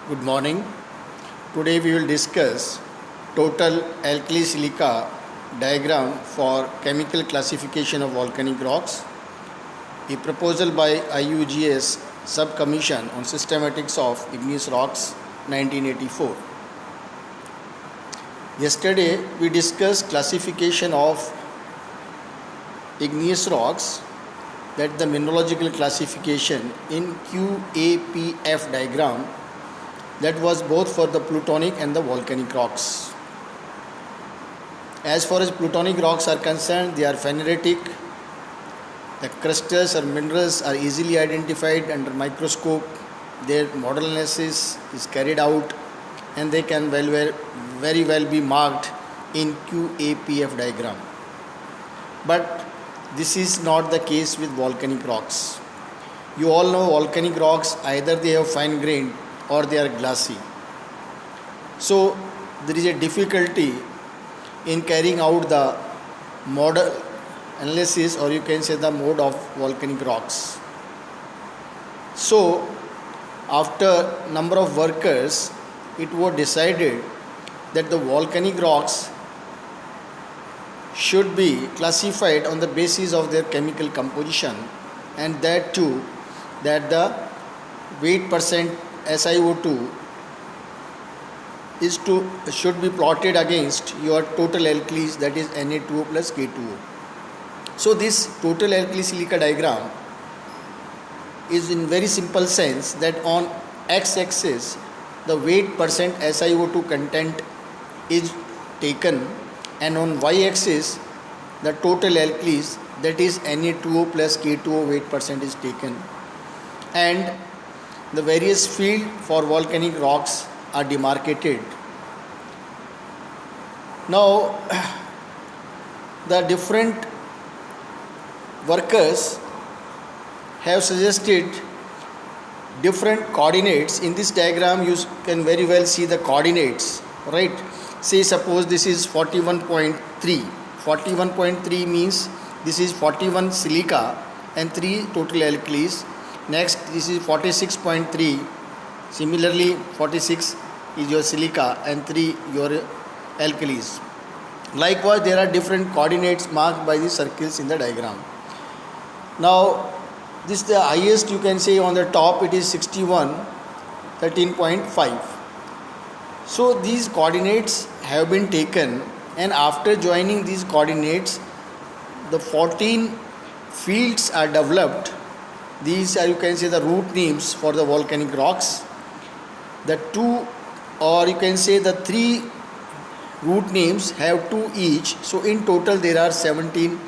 Good morning. Today we will discuss total alkali silica diagram for chemical classification of volcanic rocks, a proposal by IUGS Subcommission on Systematics of Igneous Rocks 1984. Yesterday we discussed classification of igneous rocks, that the mineralogical classification in QAPF diagram, that was both for the plutonic and the volcanic rocks. As far as plutonic rocks are concerned, they are pheneritic. The crystals or minerals are easily identified under microscope. Their model analysis is carried out and they can very well be marked in QAPF diagram. But this is not the case with volcanic rocks. You all know volcanic rocks, either they have fine grained or they are glassy. So there is a difficulty in carrying out the model analysis, or you can say the mode of volcanic rocks. So after number of workers, it was decided that the volcanic rocks should be classified on the basis of their chemical composition, and that too, that the weight percent SiO2 should be plotted against your total alkalis, that is Na2O plus K2O. So this total alkali silica diagram is in very simple sense that on x-axis the weight percent SiO2 content is taken, and on y-axis the total alkalis, that is Na2O plus K2O weight percent is taken, and the various field for volcanic rocks are demarcated. Now the different workers have suggested different coordinates. In this diagram you can very well see the coordinates, right? Say suppose this is 41.3. 41.3 means this is 41 silica and 3 total alkalis. Next this is 46.3. Similarly 46 is your silica and 3 your alkalis. Likewise there are different coordinates marked by the circles in the diagram. Now this is the highest, you can say on the top it is 61 13.5. So these coordinates have been taken, and after joining these coordinates the 14 fields are developed. These are, you can say, the root names for the volcanic rocks. The 2, or you can say the 3 root names have 2 each. So in total there are 17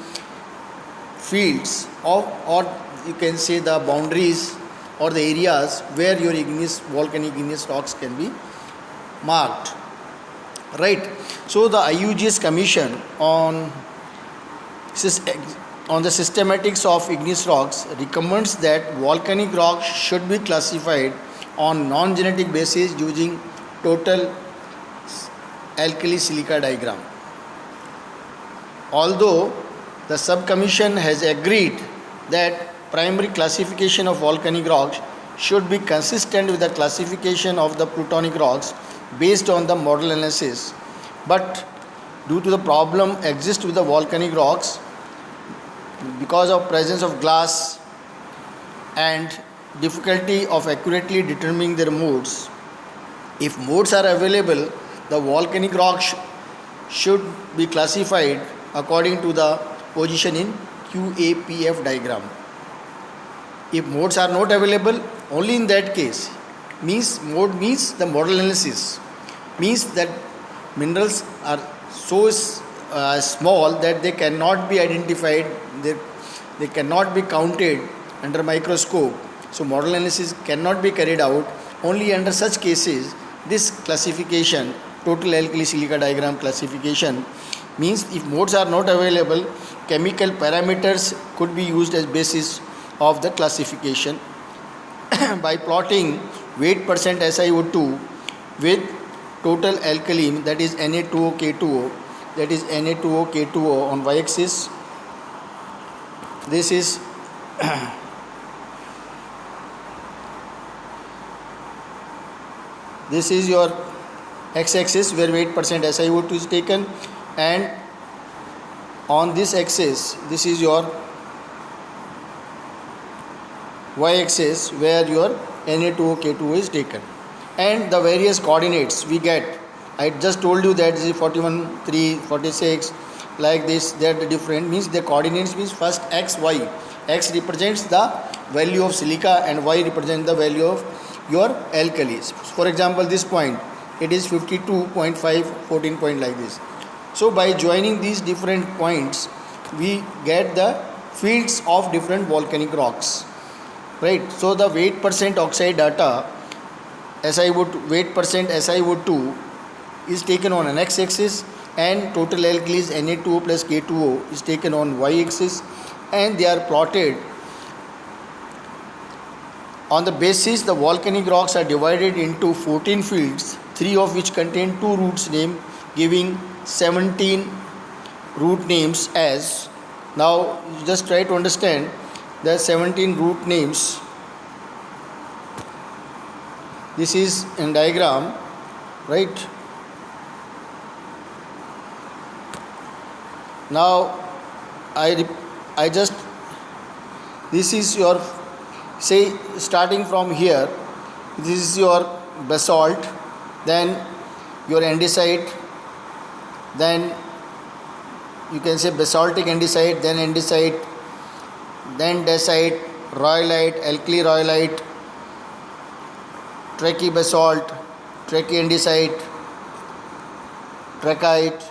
fields of, or you can say the boundaries or the areas where your volcanic igneous rocks can be marked, right? So the IUGS Commission on the systematics of igneous rocks recommends that volcanic rocks should be classified on non-genetic basis using total alkali silica diagram. Although the subcommission has agreed that primary classification of volcanic rocks should be consistent with the classification of the plutonic rocks based on the model analysis, but due to the problem exist with the volcanic rocks because of presence of glass and difficulty of accurately determining their modes, if modes are available, the volcanic rocks should be classified according to the position in QAPF diagram. If modes are not available, only in that case, mode means the model analysis, means that minerals are so small that they cannot be identified, they cannot be counted under microscope. So model analysis cannot be carried out. Only under such cases this classification, total alkali silica diagram classification, means if modes are not available, chemical parameters could be used as basis of the classification by plotting weight percent SiO2 with total alkali, that is Na2O K2O, that is Na2O K2O on y-axis. This is This is your x-axis where weight percent SiO2 is taken, and on this axis this is your y-axis where your Na2O is taken, and the various coordinates we get. I just told you that this is 41, 3, 46, like this. They are different, means the coordinates means first x, y. X represents the value of silica and y represents the value of your alkalis. For example, this point, it is 52.5, 14 point like this. So by joining these different points, we get the fields of different volcanic rocks. Right, so the weight percent oxide data, weight percent SiO2 is taken on an x-axis, and total alkalis Na2O plus K2O is taken on y-axis, and they are plotted. On the basis, the volcanic rocks are divided into 14 fields, 3 of which contain 2 roots name, giving 17 root names as. Now just try to understand the 17 root names. This is in diagram, right? Now I just, this is your, say starting from here, this is your basalt, then your andesite, then you can say basaltic andesite, then andesite, then dacite, rhyolite, alkali rhyolite, trachy-basalt, trachy-andesite, trachyte,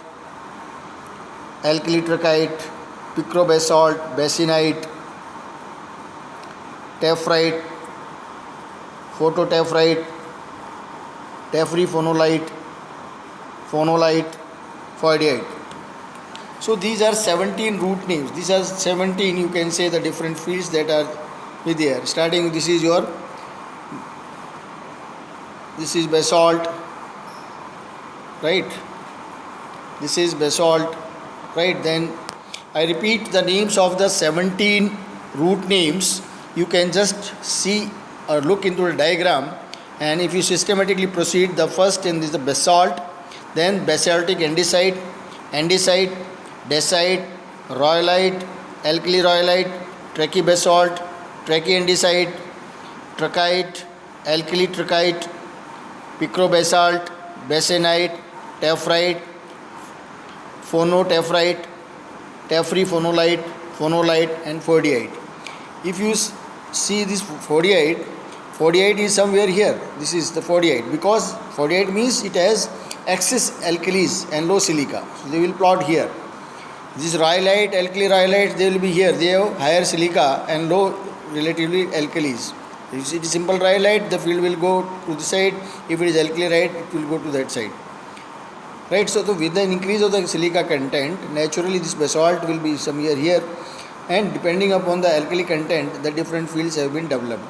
alkali trachyte, picrobasalt, basinite, taphrite, phototaphrite, taphri-phonolite, phonolite, phoidite. So these are 17 root names. These are 17, you can say, the different fields that are with there. Starting, this is your, this is basalt, right? This is basalt, right? Then I repeat the names of the 17 root names. You can just see or look into the diagram, and if you systematically proceed, the first in is the basalt, then basaltic andesite, andesite, dacite, rhyolite, alkali rhyolite, trachy-basalt, trachy-andesite, trachyte, alkali trachyte, picrobasalt, basinite, taphrite, phonotaphrite, taphri-phonolite, phonolite, and phoidite. If you see this phoidite, phoidite is somewhere here. This is the phoidite, because phoidite means it has excess alkalis and low silica. So they will plot here. This rhyolite, alkali rhyolite, they will be here. They have higher silica and low relatively alkalis. If it is simple rhyolite, the field will go to the side. If it is alkali rhyolite, it will go to that side. Right, so with the increase of the silica content, naturally this basalt will be somewhere here, and depending upon the alkali content, the different fields have been developed.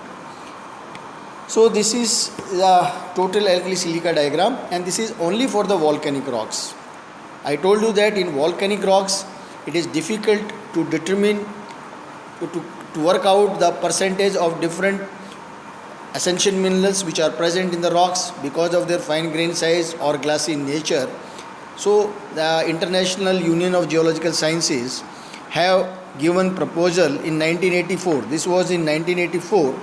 So this is the total alkali silica diagram, and this is only for the volcanic rocks. I told you that in volcanic rocks, it is difficult to determine, to work out the percentage of different essential minerals which are present in the rocks because of their fine grain size or glassy nature. So the International Union of Geological Sciences have given proposal in 1984. This was in 1984,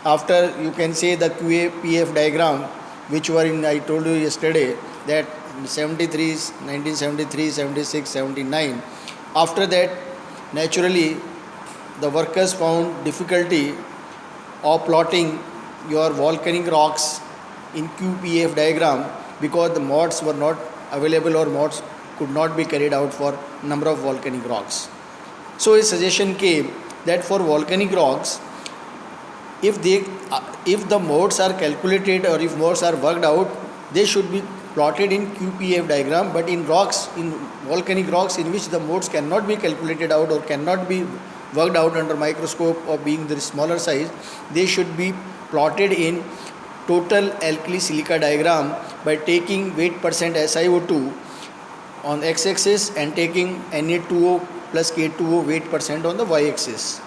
after you can say the QAPF diagram, which were in, I told you yesterday that 73, 1973, 76, 79. After that, naturally, the workers found difficulty of plotting your volcanic rocks in QPF diagram because the mods were not available, or mods could not be carried out for number of volcanic rocks. So a suggestion came that for volcanic rocks, if the modes are calculated or if modes are worked out, they should be plotted in QPF diagram. But in rocks, in volcanic rocks in which the modes cannot be calculated out or cannot be worked out under microscope or being the smaller size, they should be plotted in total alkali silica diagram by taking weight percent SiO2 on x-axis and taking Na2O plus K2O weight percent on the y-axis,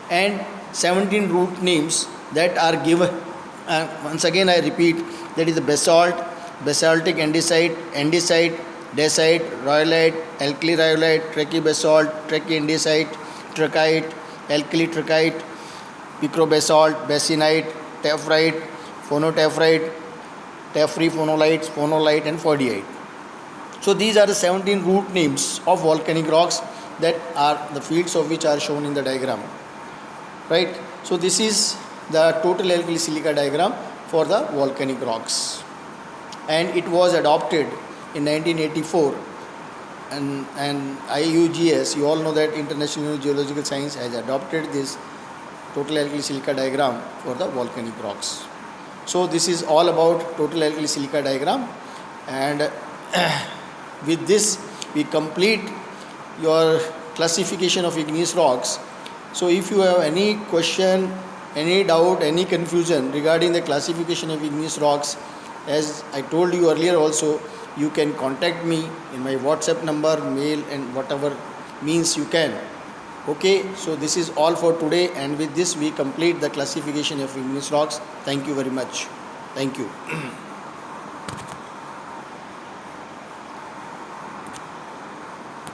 and 17 root names that are given. Once again I repeat, that is the basalt, basaltic andesite, andesite, dacite, rhyolite, alkali rhyolite, trachy-basalt, trachy-andesite, trachyte, alkali trachyte, picrobasalt, basinite, taphrite, phonotaphrite, taphri phonolites, phonolite and fordyite. So these are the 17 root names of volcanic rocks that are the fields of which are shown in the diagram. Right? So this is the total alkali silica diagram for the volcanic rocks. And it was adopted in 1984, and IUGS, you all know that International Union of Geological Science has adopted this total alkali silica diagram for the volcanic rocks. So this is all about total alkali silica diagram, and with this we complete your classification of igneous rocks. So if you have any question, any doubt, any confusion regarding the classification of igneous rocks, as I told you earlier also, you can contact me in my WhatsApp number, mail and whatever means you can. Okay, so this is all for today, and with this we complete the classification of igneous rocks. Thank you very much. Thank you.